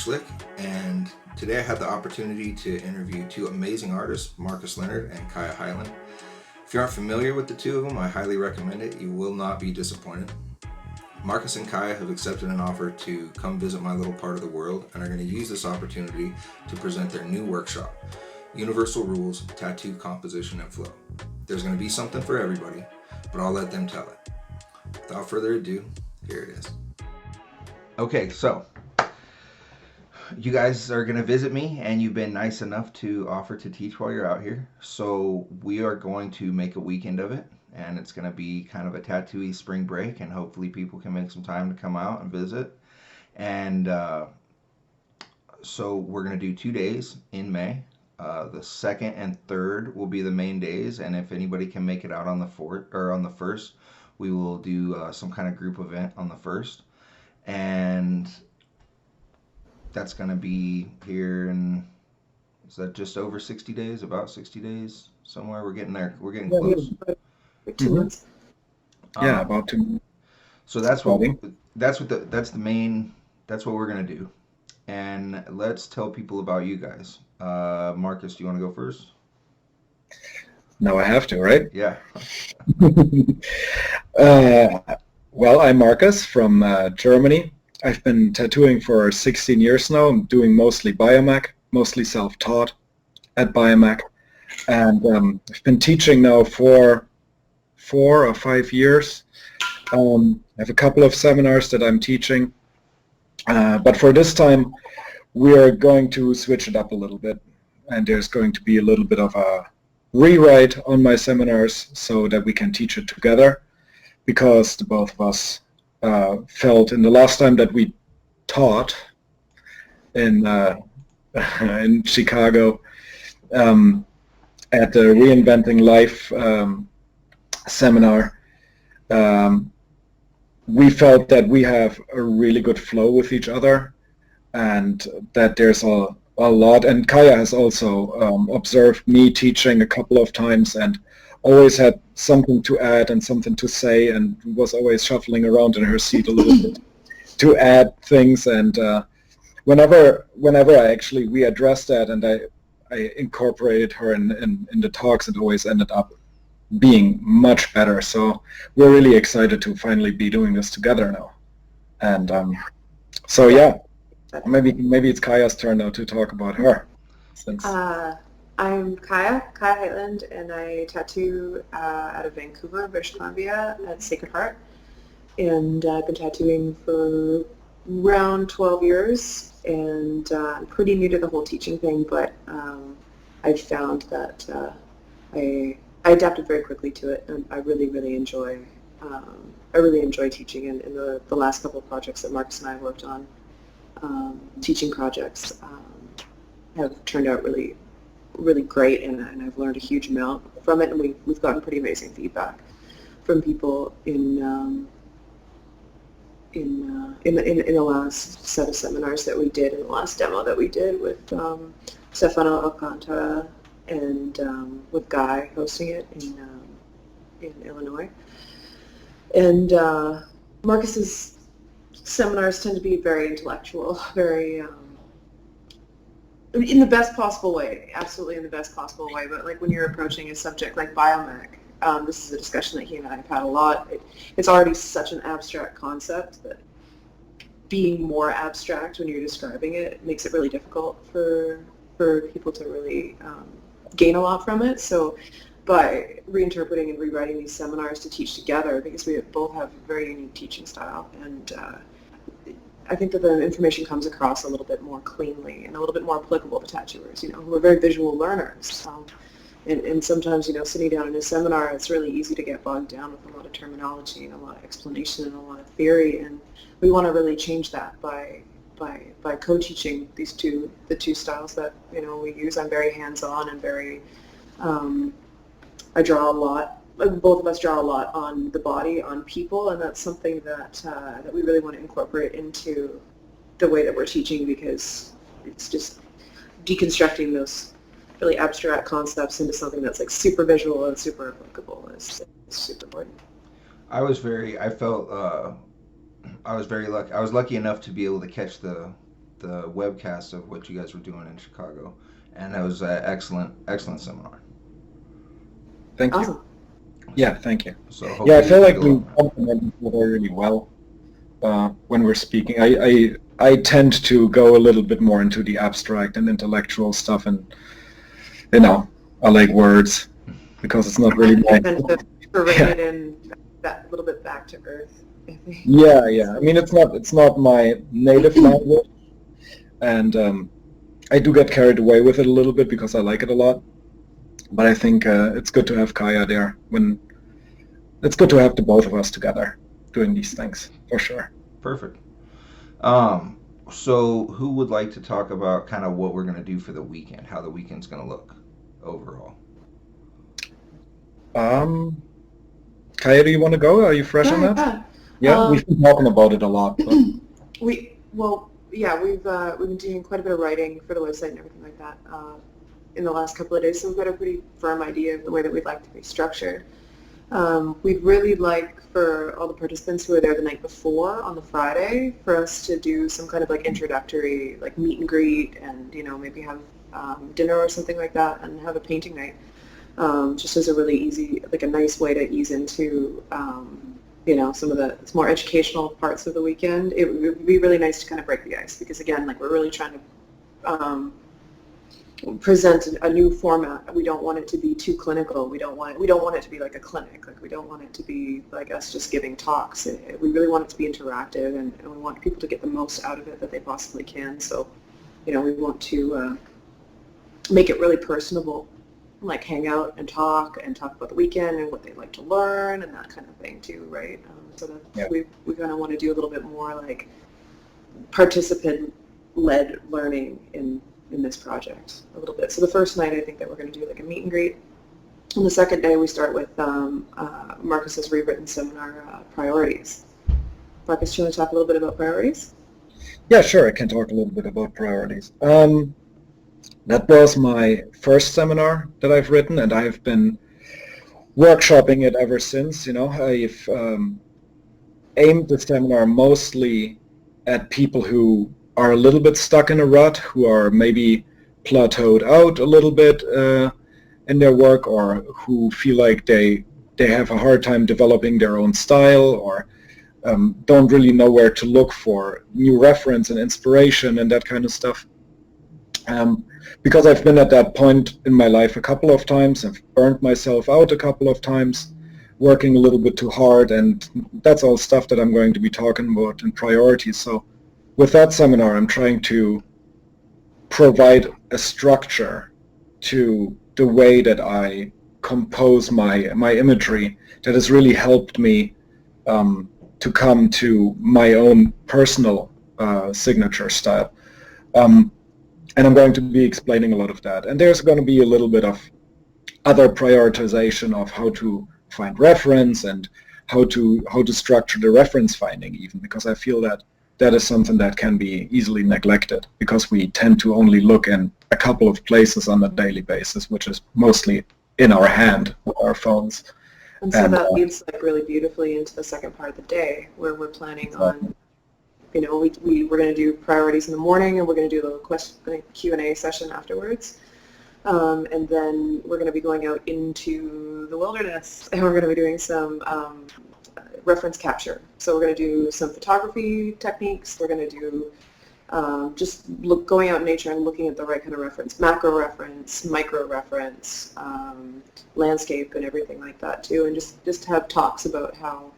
Schlick, and today I had the opportunity to interview two amazing artists, Markus Lenhard and Kaija Heitland. If you aren't familiar with the two of them, I highly recommend it. You will not be disappointed. Markus and Kaija have accepted an offer to come visit my little part of the world and are going to use this opportunity to present their new workshop, Universal Rules, Tattoo Composition and Flow. There's going to be something for everybody, but I'll let them tell it. Without further ado, here it is. Okay, so you guys are going to visit me, and you've been nice enough to offer to teach while you're out here. So we are going to make a weekend of it, and it's going to be kind of a tattoo-y spring break, and hopefully people can make some time to come out and visit. And so we're going to do 2 days in May. The second and third will be the main days, and if anybody can make it out on the fourth or on the first, we will do some kind of group event on the first. And that's going to be here in, is that just over 60 days? About 60 days somewhere? We're getting there. We're getting close. 2 months. Yeah, about 2 months. So that's what that's the main, that's what we're going to do. And let's tell people about you guys. Markus, do you want to go first? Now I have to, right? Yeah. Well, I'm Markus from Germany. I've been tattooing for 16 years now. I'm doing mostly biomac, mostly self-taught at biomac. And I've been teaching now for 4 or 5 years. I have a couple of seminars that I'm teaching. But for this time, we are going to switch it up a little bit. And there's going to be a little bit of a rewrite on my seminars so that we can teach it together, because the both of us felt in the last time that we taught in Chicago at the Reinventing Life seminar, we felt that we have a really good flow with each other, and that there's a lot. And Kaija has also observed me teaching a couple of times and always had something to add and something to say, and was always shuffling around in her seat a little bit to add things. And whenever we addressed that, and I incorporated her in the talks, it always ended up being much better. So we're really excited to finally be doing this together now. And so yeah, maybe it's Kaija's turn now to talk about her. Since I'm Kaija Heitland, and I tattoo out of Vancouver, British Columbia at Sacred Heart. And I've been tattooing for around 12 years, and I'm pretty new to the whole teaching thing, but I've found that I adapted very quickly to it, and I really enjoy teaching. And in the last couple of projects that Markus and I worked on, teaching projects, have turned out really great, and I've learned a huge amount from it, and we've gotten pretty amazing feedback from people in the last set of seminars that we did, in the last demo that we did with Stefano Alcantara and with Guy hosting it in Illinois. And Markus's seminars tend to be very intellectual, very in the best possible way, absolutely in the best possible way. But like when you're approaching a subject like biomac, this is a discussion that he and I have had a lot. It's already such an abstract concept that being more abstract when you're describing it makes it really difficult for people to really gain a lot from it. So by reinterpreting and rewriting these seminars to teach together, because we both have a very unique teaching style, and I think that the information comes across a little bit more cleanly and a little bit more applicable to tattooers, who are very visual learners. And sometimes, sitting down in a seminar, it's really easy to get bogged down with a lot of terminology and a lot of explanation and a lot of theory. And we want to really change that by co-teaching the two styles that, we use. I'm very hands-on and very, I draw a lot. Both of us draw a lot on the body, on people, and that's something that we really want to incorporate into the way that we're teaching, because it's just deconstructing those really abstract concepts into something that's like super visual and super applicable is super important. I was very lucky enough to be able to catch the the webcast of what you guys were doing in Chicago, and that was an excellent seminar. Thank you. Awesome. Yeah, thank you. So Yeah, I hopefully feel like you we get along. complement each other really well when we're speaking. I tend to go a little bit more into the abstract and intellectual stuff, and I like words because it's not really And my. you tend to rein Yeah, it in that little bit back to earth, I think. yeah. I mean, it's not my native language, and I do get carried away with it a little bit because I like it a lot. But I think it's good to have Kaija there. It's good to have the both of us together doing these things for sure. Perfect. So who would like to talk about kind of what we're going to do for the weekend, how the weekend's going to look overall? Kaija, do you want to go? Are you fresh on that? Yeah. Yeah, we've been talking about it a lot. But We've been doing quite a bit of writing for the website and everything like that in the last couple of days, so we've got a pretty firm idea of the way that we'd like to be structured. We'd really like for all the participants who are there the night before on the Friday for us to do some kind of like introductory like meet and greet and maybe have dinner or something like that and have a painting night just as a really easy, like a nice way to ease into some of the more educational parts of the weekend. It would be really nice to kind of break the ice because again, like we're really trying to present a new format. We don't want it to be too clinical. We don't want it to be like a clinic. Like we don't want it to be like us just giving talks. We really want it to be interactive, and we want people to get the most out of it that they possibly can. So, we want to make it really personable, like hang out and talk about the weekend and what they like to learn and that kind of thing too, right? So that we kind of want to do a little bit more like participant-led learning in this project a little bit. So the first night I think that we're going to do like a meet and greet. And the second day we start with Markus's rewritten seminar, Priorities. Markus, do you want to talk a little bit about priorities? yeah, sure, I can talk a little bit about priorities. That was my first seminar that I've written, and I've been workshopping it ever since. I've aimed the seminar mostly at people who are a little bit stuck in a rut, who are maybe plateaued out a little bit in their work, or who feel like they have a hard time developing their own style, or don't really know where to look for new reference and inspiration and that kind of stuff. Because I've been at that point in my life a couple of times, I've burnt myself out a couple of times, working a little bit too hard, and that's all stuff that I'm going to be talking about in priorities. So with that seminar, I'm trying to provide a structure to the way that I compose my imagery that has really helped me to come to my own personal signature style. And I'm going to be explaining a lot of that. And there's going to be a little bit of other prioritization of how to find reference and how to structure the reference finding even, because I feel that that is something that can be easily neglected because we tend to only look in a couple of places on a daily basis, which is mostly in our hand with our phones. And so that leads like really beautifully into the second part of the day where we're planning on, we're going to do priorities in the morning and we're going to do a little Q&A session afterwards. And then we're going to be going out into the wilderness and we're going to be doing some reference capture. So we're going to do some photography techniques. We're going to do going out in nature and looking at the right kind of reference, macro reference, micro reference, landscape and everything like that too, and just have talks about how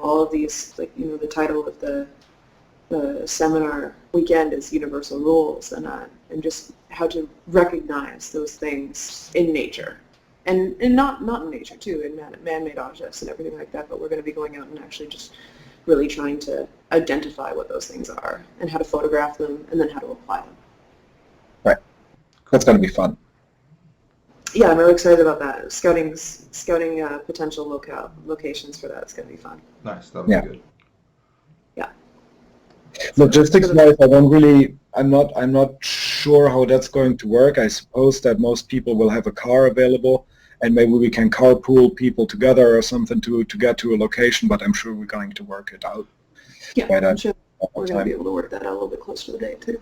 all of these, the title of the seminar weekend is Universal Rules, and just how to recognize those things in nature. And not in nature too, in man-made objects and everything like that, but we're going to be going out and actually just really trying to identify what those things are and how to photograph them and then how to apply them. Right. That's going to be fun. Yeah, I'm really excited about that. Scouting potential locations for that. It's going to be fun. Nice, that'll be good. Yeah. Logistics-wise, I'm not sure how that's going to work. I suppose that most people will have a car available, and maybe we can carpool people together or something to get to a location, but I'm sure we're going to work it out. Yeah, I'm sure we're going to be able to work that out a little bit closer to the date too.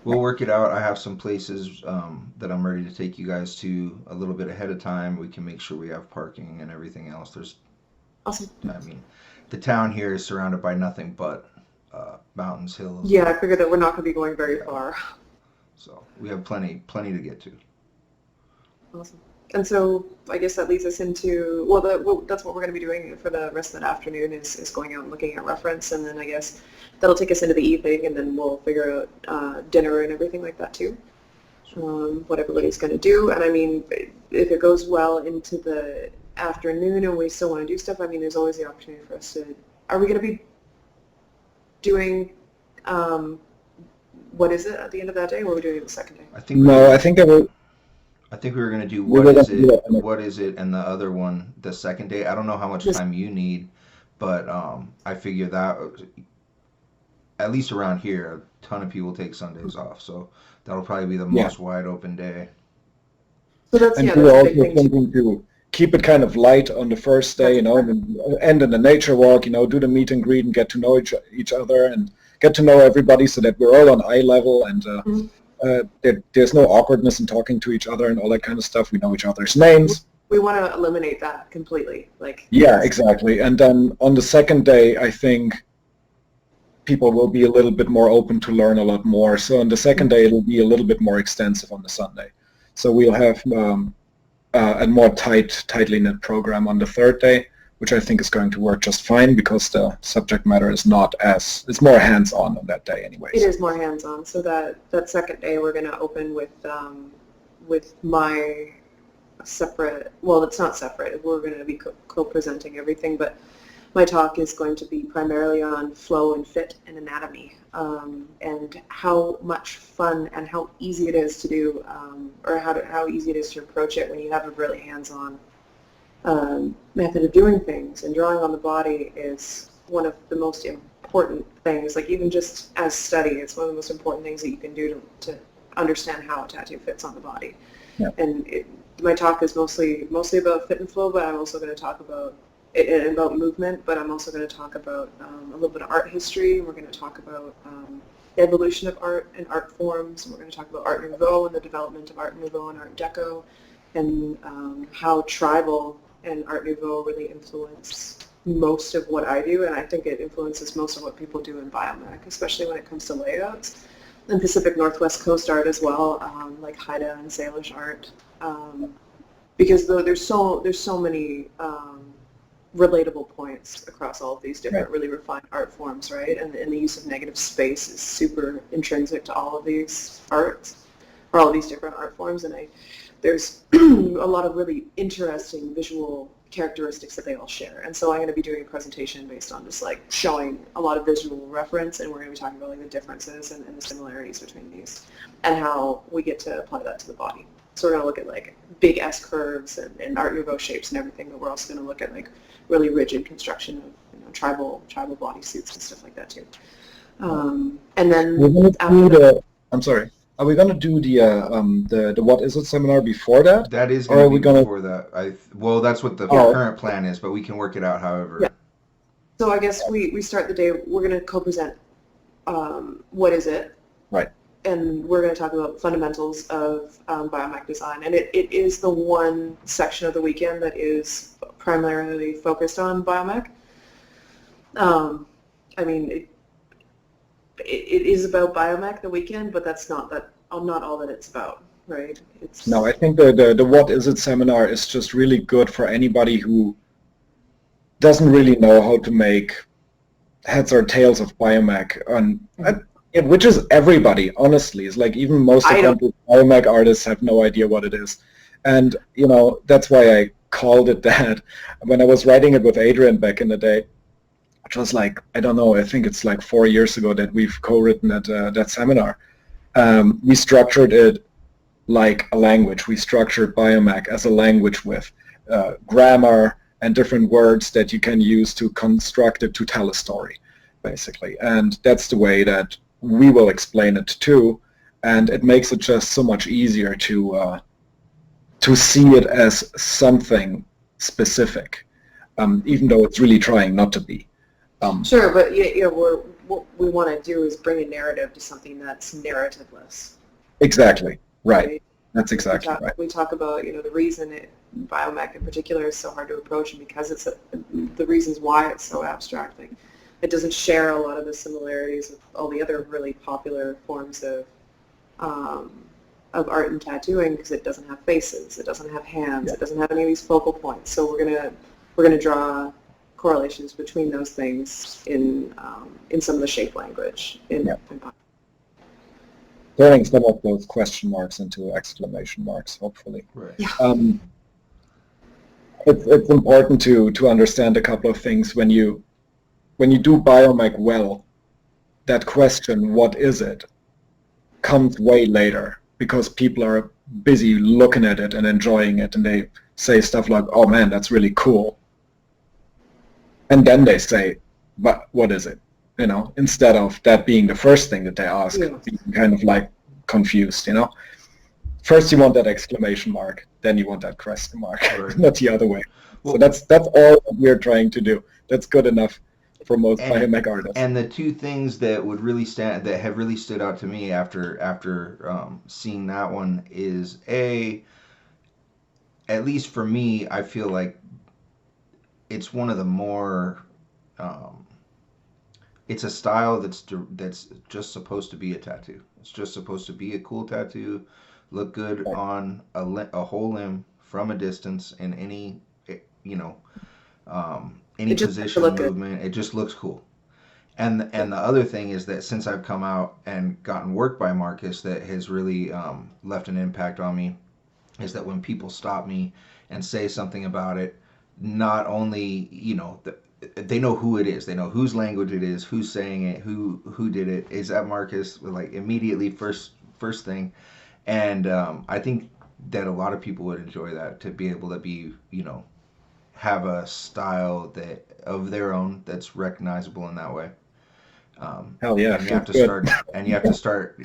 We'll work it out. I have some places that I'm ready to take you guys to a little bit ahead of time. We can make sure we have parking and everything else. There's, Awesome. I mean, the town here is surrounded by nothing but mountains, hills. Yeah, I figured that we're not going to be going very far. So we have plenty to get to. Awesome. And so I guess that leads us into, well, that's what we're going to be doing for the rest of that afternoon is going out and looking at reference, and then I guess that'll take us into the evening, and then we'll figure out dinner and everything like that too, what everybody's going to do. And I mean, if it goes well into the afternoon and we still want to do stuff, I mean, there's always the opportunity for us to, are we going to be doing, what is it at the end of that day, or are we doing it the second day? I think I think we were going to do what is it, and the other one the second day. I don't know how much time you need, but I figure that at least around here, a ton of people take Sundays off, so that'll probably be the most wide open day. So that's, and we're also thinking to keep it kind of light on the first day, and end in the nature walk, do the meet and greet and get to know each other and get to know everybody so that we're all on eye level, and there's no awkwardness in talking to each other and all that kind of stuff. We know each other's names. We want to eliminate that completely. Yeah, exactly. And then on the second day, I think people will be a little bit more open to learn a lot more. So on the second day, it'll be a little bit more extensive on the Sunday. So we'll have a more tightly knit program on the third day, which I think is going to work just fine because the subject matter is it's more hands-on on that day anyways. It is more hands-on. So that second day we're going to open with my separate, well, it's not separate, we're going to be co-presenting everything, but my talk is going to be primarily on flow and fit and anatomy, and how much fun and how easy it is to do, or how easy it is to approach it when you have a really hands-on method of doing things. And drawing on the body is one of the most important things, even just as study, it's one of the most important things that you can do to understand how a tattoo fits on the body. Yeah. And my talk is mostly about fit and flow, but I'm also going to talk about movement, but I'm also going to talk about a little bit of art history. We're going to talk about the evolution of art and art forms. And we're going to talk about Art Nouveau and the development of Art Nouveau and Art Deco, and how tribal and Art Nouveau really influence most of what I do, and I think it influences most of what people do in biomech, especially when it comes to layouts. And Pacific Northwest Coast art as well, like Haida and Salish art, because there's so many relatable points across all of these different really refined art forms, right? And the use of negative space is super intrinsic to all of these arts, or all of these different art forms, and there's a lot of really interesting visual characteristics that they all share. And so I'm going to be doing a presentation based on just showing a lot of visual reference, and we're going to be talking about the differences and the similarities between these and how we get to apply that to the body. So we're going to look at big S curves and Art Nouveau shapes and everything, but we're also going to look at really rigid construction of tribal bodysuits and stuff like that too. And then I'm sorry. Are we going to do the What Is It seminar before that? That is going to be before that. Well, that's what the current plan is, but we can work it out however. Yeah. So I guess we start the day, we're going to co-present What Is It? Right. And we're going to talk about fundamentals of biomech design. And it is the one section of the weekend that is primarily focused on biomech. I mean, it is about biomech the weekend, but that's not all that it's about, right? No, I think the What Is It seminar is just really good for anybody who doesn't really know how to make heads or tails of biomech, which is everybody, honestly. It's even most accomplished biomech artists have no idea what it is. And, that's why I called it that. When I was writing it with Adrian back in the day, which was I don't know, I think it's 4 years ago that we've co-written that seminar. We structured it like a language. We structured biomech as a language with grammar and different words that you can use to construct it to tell a story, basically. And that's the way that we will explain it too. And it makes it just so much easier to see it as something specific, even though it's really trying not to be. Sure, but what we want to do is bring a narrative to something that's narrativeless. Exactly. Right. Right? That's exactly right. We talk about, the reason biomech in particular is so hard to approach, and because it's the reasons why it's so abstract. Like, it doesn't share a lot of the similarities with all the other really popular forms of art and tattooing, because it doesn't have faces, it doesn't have hands, it doesn't have any of these focal points. So we're gonna draw correlations between those things in some of the shape language in Turning some of those question marks into exclamation marks, hopefully. Right. Yeah. It's important to understand a couple of things. When you do biomech well, that question, what is it, comes way later, because people are busy looking at it and enjoying it, and they say stuff like, oh man, that's really cool. And then they say, but what is it? Instead of that being the first thing that they ask, being kind of like confused, First you want that exclamation mark, then you want that question mark, right. not the other way. Well, so that's all that we're trying to do. That's good enough for most biomech artists. And the two things that have really stood out to me after seeing that one is at least for me, I feel like it's one of the more it's a style that's just supposed to be a tattoo. It's just supposed to be a cool tattoo, look good on a whole limb from a distance in any any position, movement. It just looks cool. And the other thing is that since I've come out and gotten work by Markus, that has really left an impact on me, is that when people stop me and say something about it, not only they know who it is, they know whose language it is, who's saying it, who did it. Is that Markus? Like immediately first thing, and I think that a lot of people would enjoy that, to be able to be have a style that of their own that's recognizable in that way. Hell yeah! And you have to start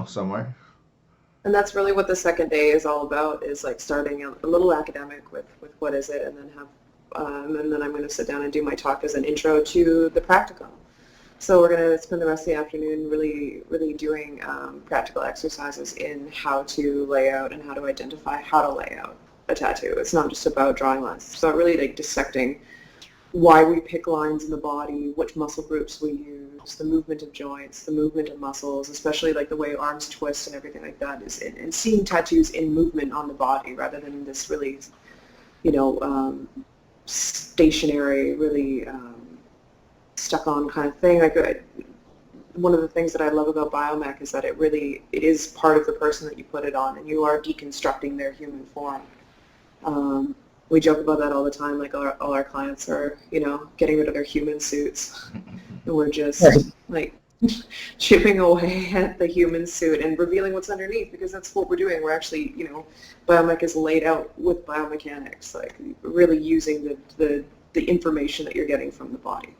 somewhere. And that's really what the second day is all about, is like starting a little academic with what is it, and then and then I'm going to sit down and do my talk as an intro to the practical. So we're going to spend the rest of the afternoon really doing practical exercises in how to lay out and how to identify how to lay out a tattoo. It's not just about drawing lines. It's about really like dissecting why we pick lines in the body, which muscle groups we use, the movement of joints, the movement of muscles, especially like the way arms twist and everything like that, and seeing tattoos in movement on the body rather than this really, stationary, really stuck on kind of thing. Like one of the things that I love about biomech is that it is part of the person that you put it on, and you are deconstructing their human form. We joke about that all the time, like all our clients are, getting rid of their human suits. And we're just like chipping away at the human suit and revealing what's underneath, because that's what we're doing. We're actually, biomech is laid out with biomechanics, like really using the information that you're getting from the body.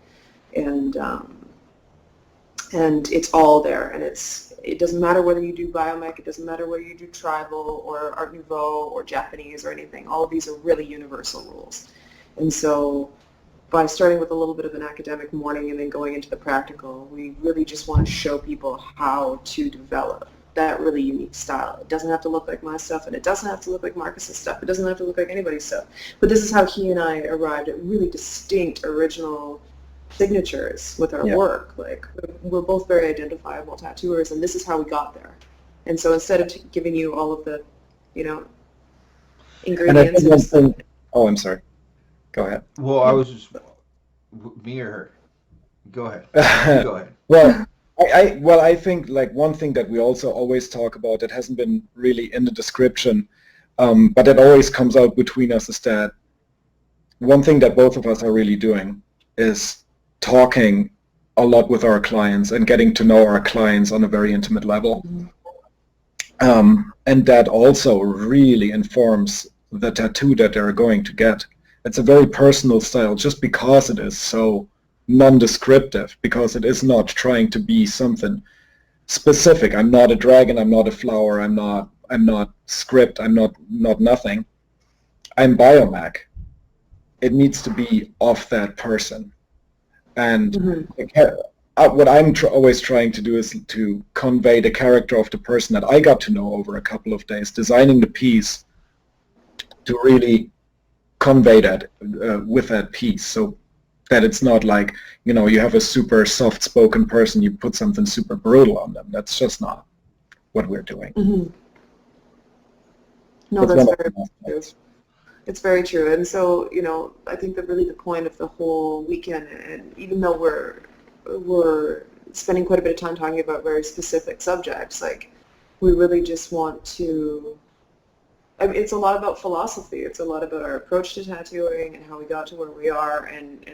And it's all there, and it doesn't matter whether you do biomech, it doesn't matter whether you do tribal or Art Nouveau or Japanese or anything. All of these are really universal rules. And so by starting with a little bit of an academic morning and then going into the practical, we really just want to show people how to develop that really unique style. It doesn't have to look like my stuff, and it doesn't have to look like Markus's stuff. It doesn't have to look like anybody's stuff. But this is how he and I arrived at really distinct, original signatures with our work. Like, we're both very identifiable tattooers, and this is how we got there. And so instead of giving you all of the, ingredients. I'm sorry. Go ahead. Well, I was just me or her. Go ahead. Go ahead. Well, I think like one thing that we also always talk about that hasn't been really in the description, but it always comes out between us, is that one thing that both of us are really doing is talking a lot with our clients and getting to know our clients on a very intimate level. And that also really informs the tattoo that they're going to get. It's a very personal style just because it is so non-descriptive, because it is not trying to be something specific. I'm not a dragon, I'm not a flower, I'm not script, I'm not nothing. I'm biomech. It needs to be of that person. And what I'm always trying to do is to convey the character of the person that I got to know over a couple of days, designing the piece to really convey that with that piece, so that it's not like, you have a super soft-spoken person, you put something super brutal on them. That's just not what we're doing. Mm-hmm. No, that's very true. It's very true. And so, I think that really the point of the whole weekend, and even though we're spending quite a bit of time talking about very specific subjects, like we really just want to, it's a lot about philosophy. It's a lot about our approach to tattooing and how we got to where we are, and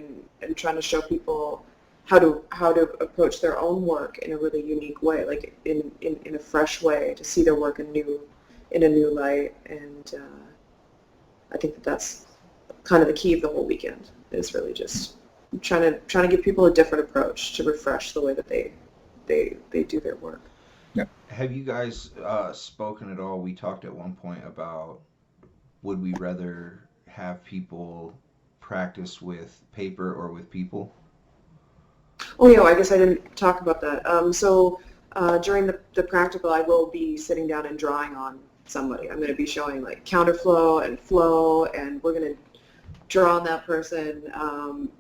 trying to show people how to approach their own work in a really unique way, like in a fresh way, to see their work in a new light. And I think that's kind of the key of the whole weekend, is really just trying to give people a different approach to refresh the way that they do their work. Yeah. Have you guys spoken at all? We talked at one point about, would we rather have people practice with paper or with people? Oh yeah, I guess I didn't talk about that. So during the practical, I will be sitting down and drawing on somebody. I'm going to be showing like counterflow and flow, and we're going to draw on that person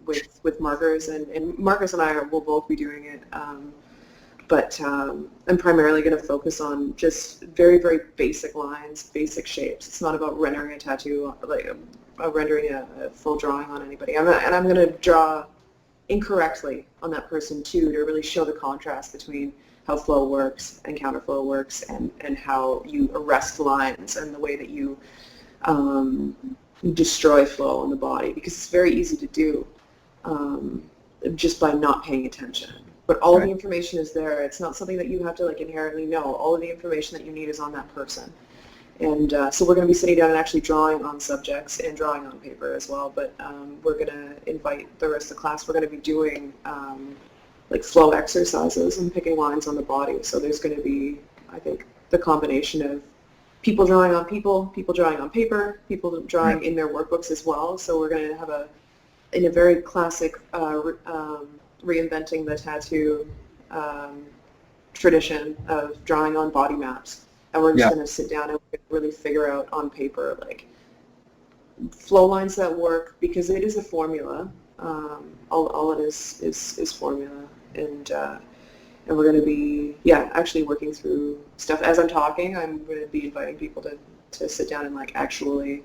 with markers, and Markus and I will both be doing it. But I'm primarily going to focus on just very, very basic lines, basic shapes. It's not about rendering a tattoo, like rendering a full drawing on anybody. And I'm going to draw incorrectly on that person too, to really show the contrast between how flow works and counterflow works, and how you arrest lines, and the way that you destroy flow on the body, because it's very easy to do just by not paying attention. But all of the information is there. It's not something that you have to like inherently know. All of the information that you need is on that person. And so we're going to be sitting down and actually drawing on subjects and drawing on paper as well. But we're going to invite the rest of the class. We're going to be doing like flow exercises and picking lines on the body. So there's going to be, I think, the combination of people drawing on people drawing on paper, people drawing in their workbooks as well. So we're going to have in a very classic reinventing the tattoo tradition of drawing on body maps, and we're just going to sit down and really figure out on paper like flow lines that work, because it is a formula. All it is formula, and we're going to be actually working through stuff as I'm talking. I'm going to be inviting people to sit down and like actually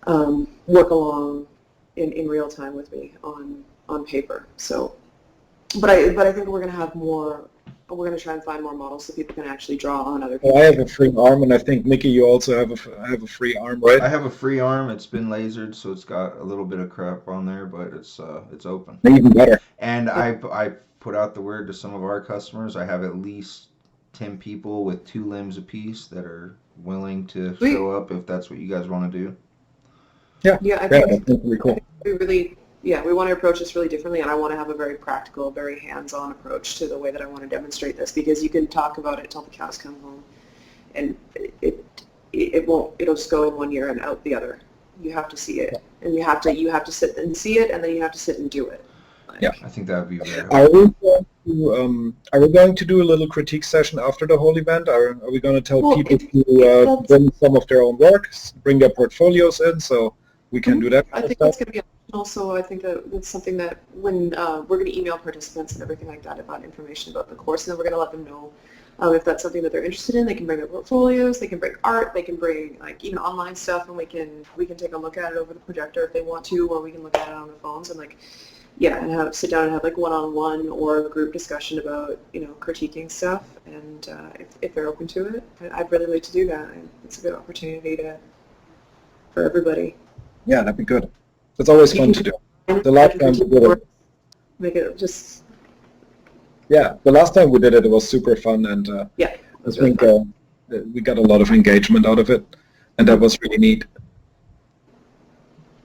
work along in real time with me on paper. So, but I think we're going to have more. We're going to try and find more models so people can actually draw on other people. I have a free arm, and I think Nikki, you also have a free arm, right? I have a free arm. It's been lasered, so it's got a little bit of crap on there, but it's open. Even better. And I put out the word to some of our customers. I have at least 10 people with 2 limbs apiece that are willing to show up if that's what you guys want to do. Yeah, I think that's really cool. We want to approach this really differently, and I want to have a very practical, very hands-on approach to the way that I want to demonstrate this, because you can talk about it till the cows come home, and it'll just go in one ear and out the other. You have to see it, and you have to sit and see it, and then you have to sit and do it. I think that would be very helpful. Are we going to do a little critique session after the whole event? Are we going to tell people to bring some of their own work, bring their portfolios in, so we can do that? I think that's going to be optional. So I think that's something that when we're going to email participants and everything like that about information about the course, and then we're going to let them know if that's something that they're interested in. They can bring their portfolios, they can bring art, they can bring like even online stuff, and we can take a look at it over the projector if they want to, or we can look at it on their phones and and sit down and have like one-on-one or group discussion about critiquing stuff. And if they're open to it, I'd really like to do that. It's a good opportunity for everybody. Yeah, that'd be good. It's always fun to do. The last time we did it, make it just. Yeah, the last time we did it, it was super fun, and I think we got a lot of engagement out of it, and that was really neat.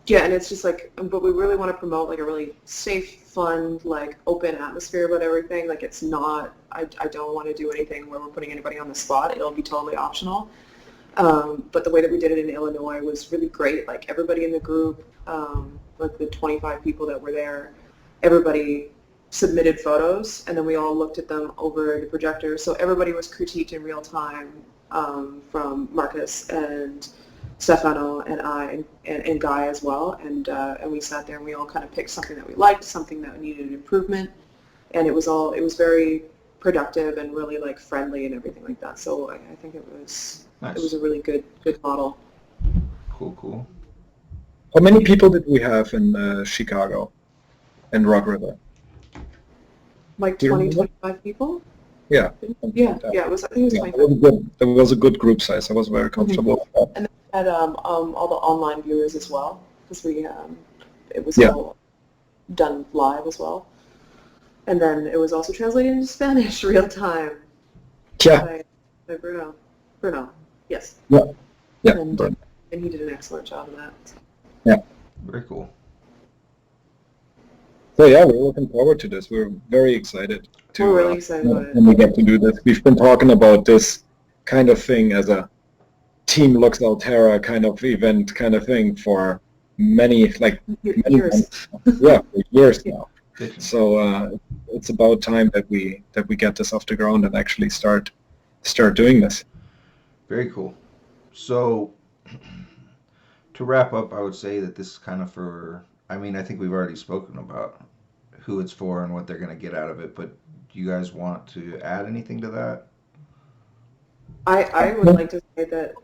Yeah, and it's just like, but we really want to promote like a really safe, fun, like open atmosphere about everything. Like it's not, I don't want to do anything where we're putting anybody on the spot. It'll be totally optional. But the way that we did it in Illinois was really great. Like everybody in the group, like the 25 people that were there, everybody submitted photos, and then we all looked at them over the projector. So everybody was critiqued in real time, from Markus and Stefano and I and Guy as well. And we sat there and we all kind of picked something that we liked, something that needed improvement, and it was very productive and really like friendly and everything like that. So I think it was a really good model. Cool. How many people did we have in Chicago and Rock River? Like 20, 25 people? Yeah. Yeah, it was, I think it was 25. It was a good group size. I was very comfortable with that. And then we had all the online viewers as well, because it was all done live as well. And then it was also translated into Spanish real time. Yeah. By Bruno. Bruno, yes. Yeah. And he did an excellent job of that. Yeah. Very cool. So yeah, we're looking forward to this. We're very excited. We're really excited about it. When we get to do this. We've been talking about this kind of thing as a Team Lux Altera kind of event kind of thing for many years. For years now. So it's about time that we get this off the ground and actually start doing this. Very cool. So to wrap up, I would say that this is kind of I think we've already spoken about who it's for and what they're going to get out of it, but do you guys want to add anything to that? I would like to say that,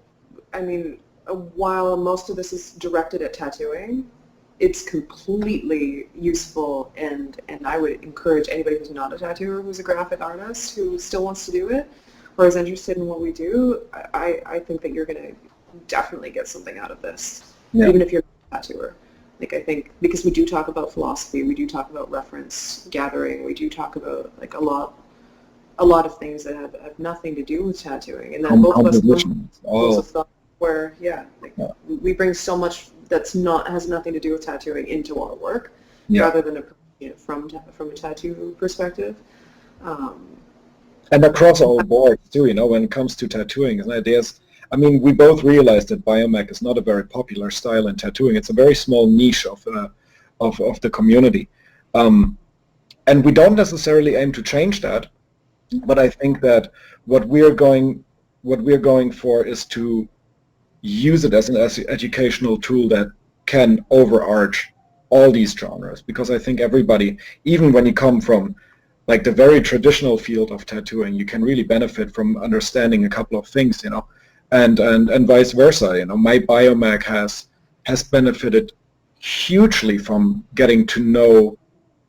while most of this is directed at tattooing, it's completely useful, and I would encourage anybody who's not a tattooer, who's a graphic artist, who still wants to do it, or is interested in what we do, I think that you're going to definitely get something out of this, even if you're not a tattooer. I think because we do talk about philosophy, we do talk about reference gathering, we do talk about a lot of things that have nothing to do with tattooing, and then both of us have thought where we bring so much that's has nothing to do with tattooing into our work, rather than approaching it from a tattoo perspective. And across all boards too, when it comes to tattooing, we both realize that biomech is not a very popular style in tattooing. It's a very small niche of the community, and we don't necessarily aim to change that. But I think that what we're going for is to use it as an educational tool that can overarch all these genres. Because I think everybody, even when you come from the very traditional field of tattooing, you can really benefit from understanding a couple of things, and vice versa. My biomech has benefited hugely from getting to know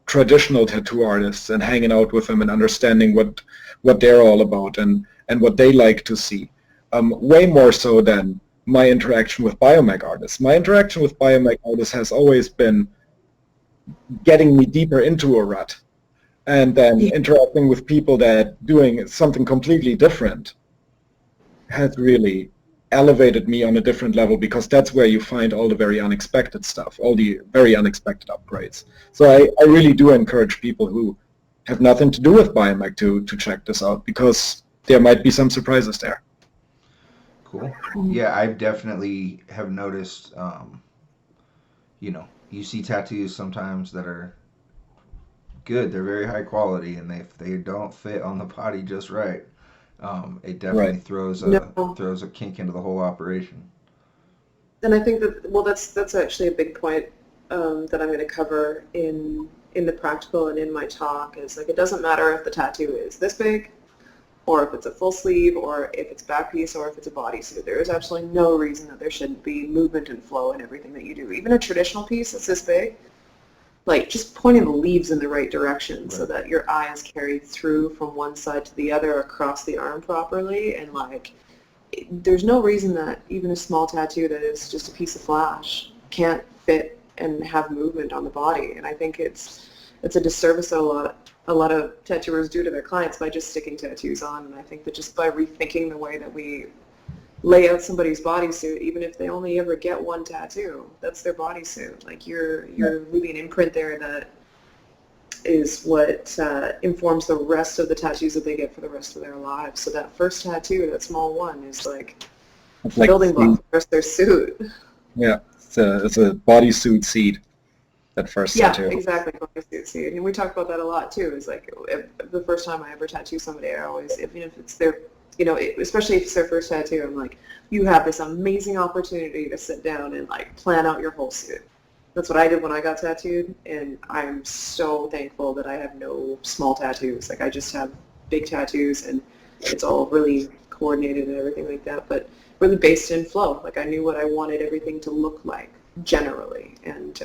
traditional tattoo artists and hanging out with them and understanding what they're all about and what they like to see. Way more so than my interaction with biomech artists. My interaction with biomech artists has always been getting me deeper into a rut, and then interacting with people that doing something completely different has really elevated me on a different level, because that's where you find all the very unexpected stuff, all the very unexpected upgrades. So I really do encourage people who have nothing to do with biomech to check this out, because there might be some surprises there. Cool. Yeah, I definitely have noticed, you see tattoos sometimes that are good, they're very high quality, and if they don't fit on the body just right, it definitely throws a kink into the whole operation. And I think that that's actually a big point that I'm going to cover in the practical and in my talk, is it doesn't matter if the tattoo is this big, or if it's a full sleeve, or if it's back piece, or if it's a bodysuit. There is absolutely no reason that there shouldn't be movement and flow in everything that you do. Even a traditional piece that's this big, just pointing the leaves in the right direction, so that your eye is carried through from one side to the other across the arm properly, and there's no reason that even a small tattoo that is just a piece of flash can't fit and have movement on the body. And I think it's a disservice that a lot of tattooers do to their clients by just sticking tattoos on. And I think that just by rethinking the way that we lay out somebody's bodysuit, even if they only ever get one tattoo, that's their bodysuit. You're leaving an imprint there that is what informs the rest of the tattoos that they get for the rest of their lives. So that first tattoo, that small one, is the building block for the rest of their suit. Yeah, it's a bodysuit seed. that first Yeah, tattoo. exactly. See, and we talk about that a lot too. Is like the first time I ever tattoo somebody, I always, even if it's their, especially if it's their first tattoo, I'm like, you have this amazing opportunity to sit down and like plan out your whole suit. That's what I did when I got tattooed, and I'm so thankful that I have no small tattoos. Like I just have big tattoos, and it's all really coordinated and everything like that, but really based in flow. Like I knew what I wanted everything to look like generally, and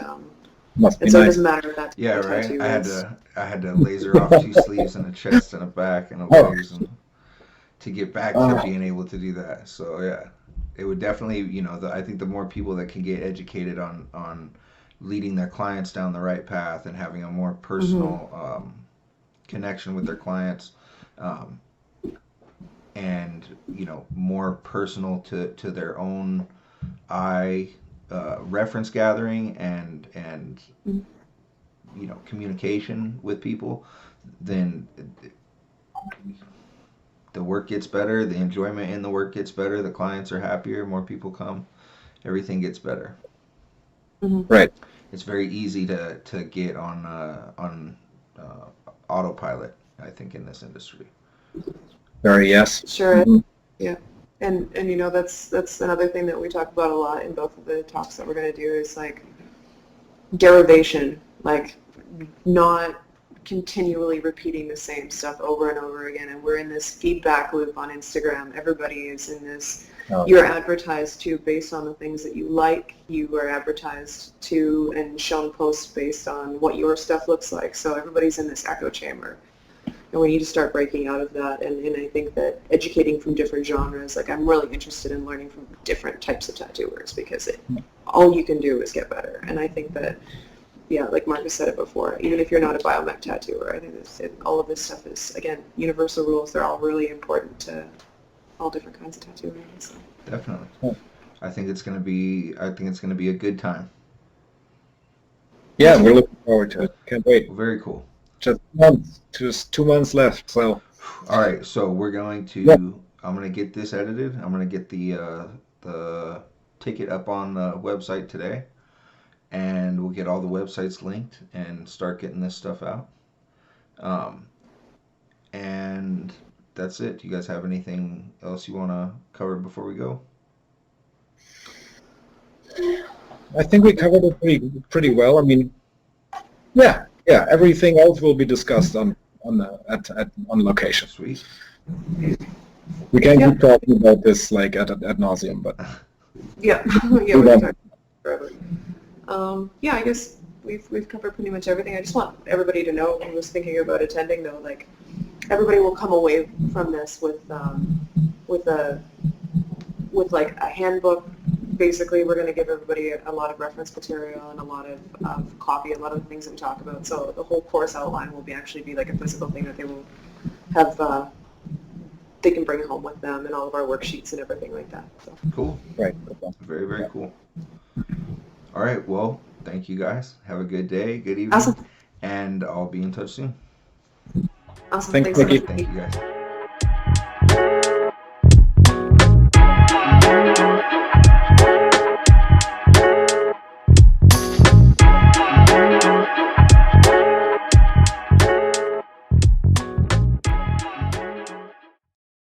Must be so it nice. doesn't matter if that's Yeah, what the right. tattoo is. I had to laser off 2 sleeves and a chest and a back and a Oh. legs and to get back to Oh. being able to do that. So yeah, it would definitely, I think the more people that can get educated on leading their clients down the right path and having a more personal connection with their clients, and more personal to their own eye reference gathering and communication with people, then the work gets better, the enjoyment in the work gets better, the clients are happier, more people come, everything gets better. Right. It's very easy to get on autopilot, I think, in this industry. Very yes. Sure. Mhm. Yeah. And that's another thing that we talk about a lot in both of the talks that we're going to do is like derivation, like not continually repeating the same stuff over and over again. And we're in this feedback loop on Instagram. Everybody is in this. Oh. You're advertised to based on the things that you like. You are advertised to and shown posts based on what your stuff looks like. So everybody's in this echo chamber. And we need to start breaking out of that. And I think that educating from different genres, like I'm really interested in learning from different types of tattooers because all you can do is get better. And I think that, yeah, like Markus said it before, even if you're not a biomech tattooer, I think all of this stuff is, again, universal rules. They're all really important to all different kinds of tattooing. So. Definitely. Yeah. I think it's gonna be a good time. Yeah, we're looking forward to it. Can't wait. Very cool. Just 2 months left. So. All right, so we're going to. Yeah. I'm gonna get this edited. I'm gonna get the ticket up on the website today, and we'll get all the websites linked and start getting this stuff out. And that's it. Do you guys have anything else you want to cover before we go? I think we covered it pretty well. I mean, yeah. Everything else will be discussed on location. Sweet. We can't keep talking about this like ad nauseum, but Yeah, we can talk forever. Yeah, I guess we've covered pretty much everything. I just want everybody to know who was thinking about attending, though, like everybody will come away from this with like a handbook. Basically, we're going to give everybody a lot of reference material and a lot of copy, a lot of the things that we talk about. So the whole course outline will actually be like a physical thing that they will have, they can bring home with them, and all of our worksheets and everything like that. So. Cool. right. Very, very cool. All right. Well, thank you guys. Have a good day, good evening. Awesome. And I'll be in touch soon. Awesome. Thanks, Thanks so Nikki. much. Thank you guys.